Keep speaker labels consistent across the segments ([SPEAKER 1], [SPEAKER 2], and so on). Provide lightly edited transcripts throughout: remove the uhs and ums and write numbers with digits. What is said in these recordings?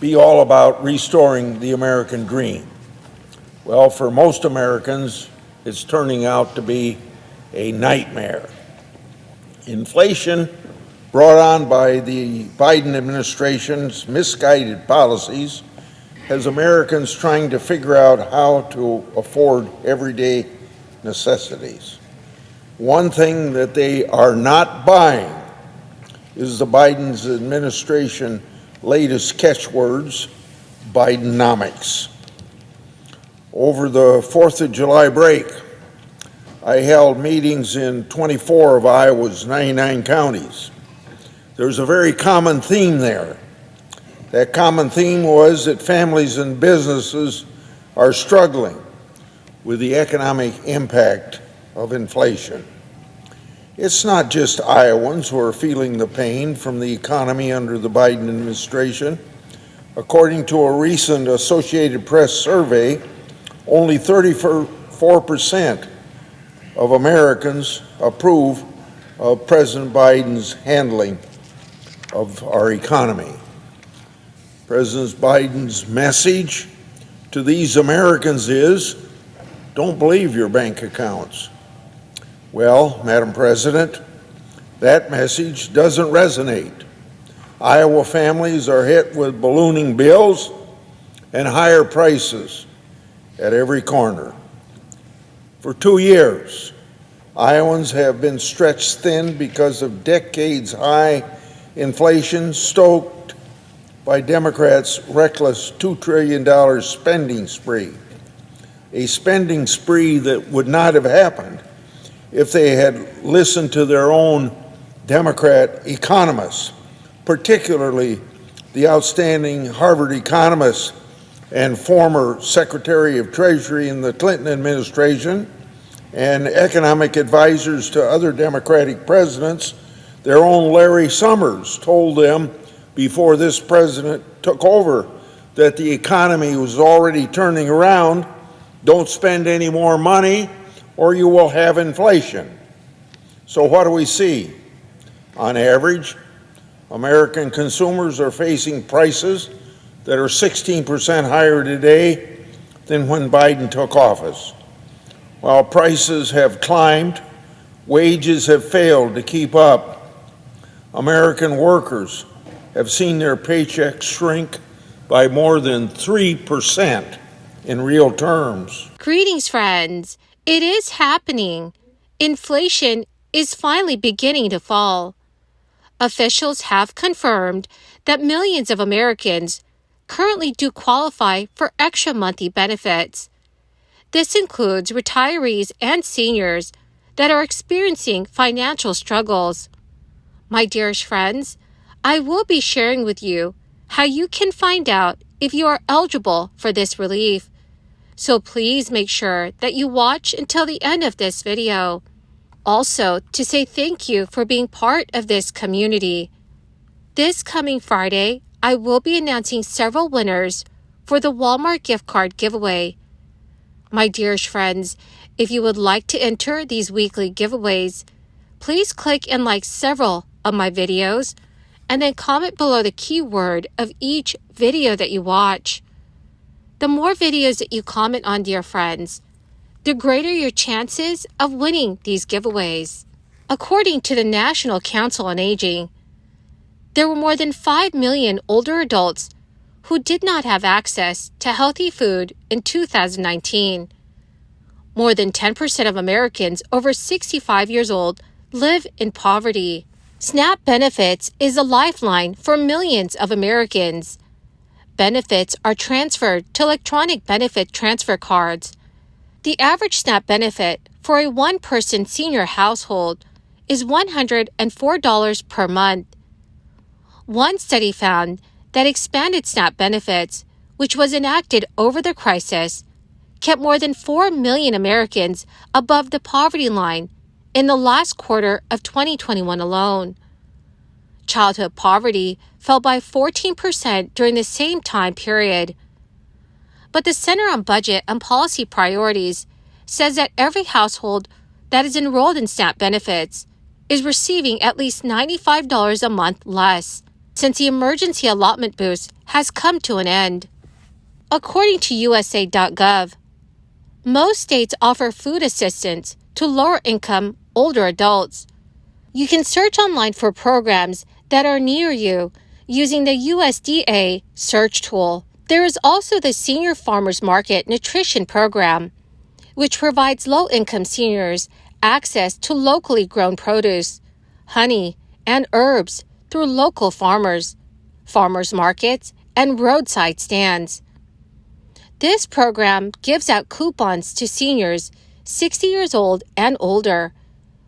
[SPEAKER 1] be all about restoring the American dream. Well, for most Americans, it's turning out to be a nightmare. Inflation, brought on by the Biden administration's misguided policies, has Americans trying to figure out how to afford everyday necessities. One thing that they are not buying is the Biden administration latest catchwords, Bidenomics. Over the 4th of July break, I held meetings in 24 of Iowa's 99 counties. There's a very common theme there. That common theme was that families and businesses are struggling with the economic impact of inflation. It's not just Iowans who are feeling the pain from the economy under the Biden administration. According to a recent Associated Press survey, only 34% of Americans approve of President Biden's handling of our economy. President Biden's message to these Americans is, don't believe your bank accounts. Well, Madam President, that message doesn't resonate. Iowa families are hit with ballooning bills and higher prices at every corner. For 2 years, Iowans have been stretched thin because of decades-high inflation stoked by Democrats' reckless $2 trillion spending spree, a spending spree that would not have happened if they had listened to their own Democrat economists, particularly the outstanding Harvard economist and former Secretary of Treasury in the Clinton administration and economic advisors to other Democratic presidents. Their own Larry Summers told them before this president took over that the economy was already turning around. Don't spend any more money or you will have inflation. So what do we see? On average, American consumers are facing prices that are 16% higher today than when Biden took office. While prices have climbed, wages have failed to keep up. American workers have seen their paychecks shrink by more than 3% in real terms.
[SPEAKER 2] Greetings, friends. It is happening. Inflation is finally beginning to fall. Officials have confirmed that millions of Americans currently do qualify for extra monthly benefits. This includes retirees and seniors that are experiencing financial struggles. My dearest friends, I will be sharing with you how you can find out if you are eligible for this relief. So please make sure that you watch until the end of this video. Also, to say thank you for being part of this community. This coming Friday, I will be announcing several winners for the Walmart gift card giveaway. My dearest friends, if you would like to enter these weekly giveaways, please click and like several of my videos and then comment below the keyword of each video that you watch. The more videos that you comment on, dear friends, the greater your chances of winning these giveaways. According to the National Council on Aging, there were more than 5 million older adults who did not have access to healthy food in 2019. More than 10% of Americans over 65 years old live in poverty. SNAP Benefits is a lifeline for millions of Americans. Benefits are transferred to electronic benefit transfer cards. The average SNAP benefit for a one-person senior household is $104 per month. One study found that expanded SNAP benefits, which was enacted over the crisis, kept more than 4 million Americans above the poverty line in the last quarter of 2021 alone. Childhood poverty fell by 14% during the same time period. But the Center on Budget and Policy Priorities says that every household that is enrolled in SNAP benefits is receiving at least $95 a month less. since the emergency allotment boost has come to an end. According to USA.gov, most states offer food assistance to lower-income, older adults. You can search online for programs that are near you using the USDA search tool. There is also the Senior Farmers Market Nutrition Program, which provides low-income seniors access to locally grown produce, honey, and herbs through local farmers, farmers markets, and roadside stands. This program gives out coupons to seniors 60 years old and older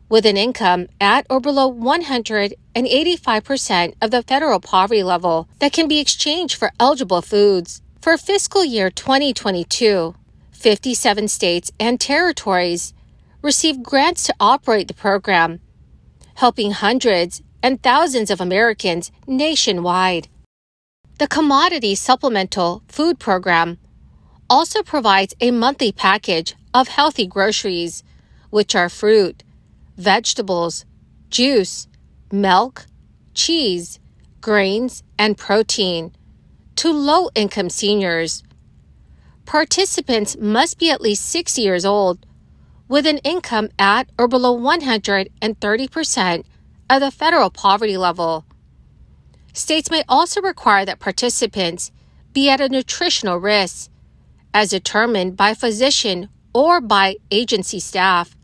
[SPEAKER 2] with an income at or below 185% of the federal poverty level that can be exchanged for eligible foods. For fiscal year 2022, 57 states and territories received grants to operate the program, helping hundreds and thousands of Americans nationwide. The Commodity Supplemental Food Program also provides a monthly package of healthy groceries, which are fruit, vegetables, juice, milk, cheese, grains, and protein, to low-income seniors. Participants must be at least 60 years old, with an income at or below 130% of the federal poverty level. States may also require that participants be at a nutritional risk, as determined by a physician or by agency staff.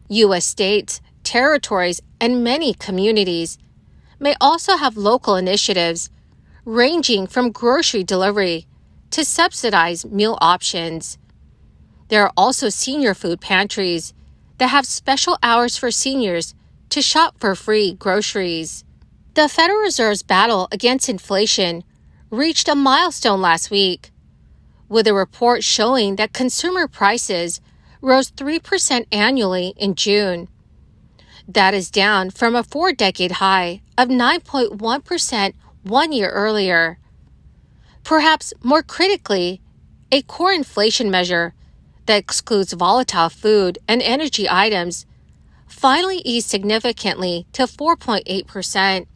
[SPEAKER 2] U.S. states, territories, and many communities may also have local initiatives ranging from grocery delivery to subsidized meal options. There are also senior food pantries that have special hours for seniors to shop for free groceries. The Federal Reserve's battle against inflation reached a milestone last week, with a report showing that consumer prices rose 3% annually in June. That is down from a four-decade high of 9.1% 1 year earlier. Perhaps more critically, a core inflation measure that excludes volatile food and energy items finally eased significantly to 4.8%.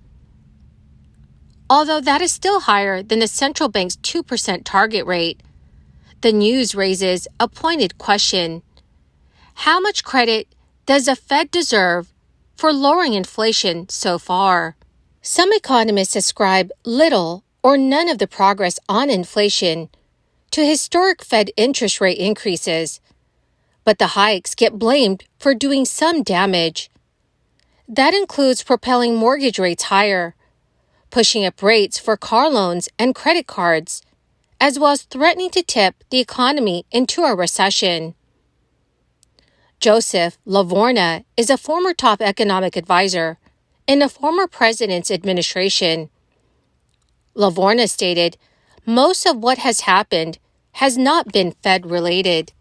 [SPEAKER 2] Although that is still higher than the central bank's 2% target rate, the news raises a pointed question. How much credit does the Fed deserve for lowering inflation so far? Some economists ascribe little or none of the progress on inflation to historic Fed interest rate increases, but the hikes get blamed for doing some damage. That includes propelling mortgage rates higher, pushing up rates for car loans and credit cards, as well as threatening to tip the economy into a recession. Joseph Lavorgna is a former top economic advisor in the former president's administration. Lavorgna stated, most of what has happened has not been Fed-related.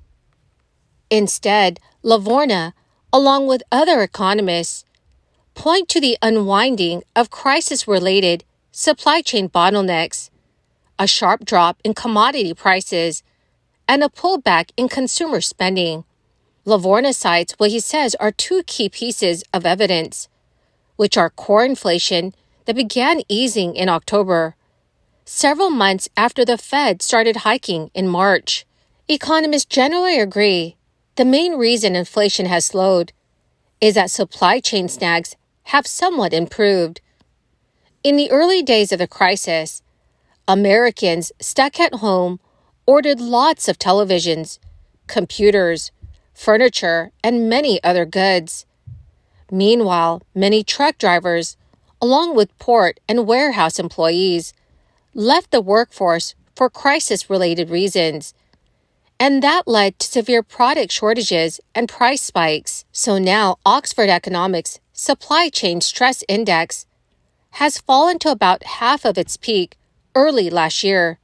[SPEAKER 2] Instead, Lavorgna, along with other economists, point to the unwinding of crisis-related supply chain bottlenecks, a sharp drop in commodity prices, and a pullback in consumer spending. Lavorgna cites what he says are two key pieces of evidence, which are core inflation that began easing in October, several months after the Fed started hiking in March. Economists generally agree the main reason inflation has slowed is that supply chain snags have somewhat improved. In the early days of the crisis, Americans stuck at home ordered lots of televisions, computers, furniture, and many other goods. Meanwhile, many truck drivers, along with port and warehouse employees, left the workforce for crisis-related reasons, and that led to severe product shortages and price spikes. So now Oxford Economics' Supply Chain Stress Index has fallen to about half of its peak early last year,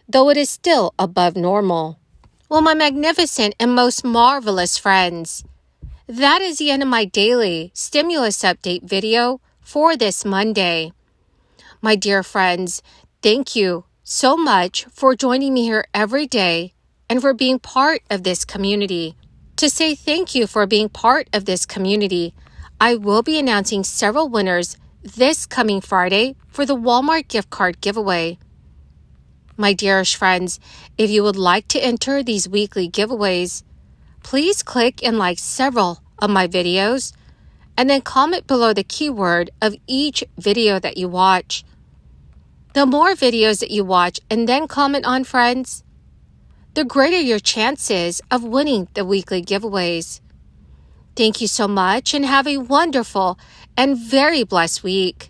[SPEAKER 2] though it is still above normal. Well, my magnificent and most marvelous friends, that is the end of my daily stimulus update video for this Monday. My dear friends, thank you so much for joining me here every day and for being part of this community. To say thank you for being part of this community, I will be announcing several winners this coming Friday for the Walmart gift card giveaway. My dearest friends, if you would like to enter these weekly giveaways, please click and like several of my videos and then comment below the keyword of each video that you watch. The more videos that you watch and then comment on, friends, the greater your chances of winning the weekly giveaways. Thank you so much and have a wonderful and very blessed week.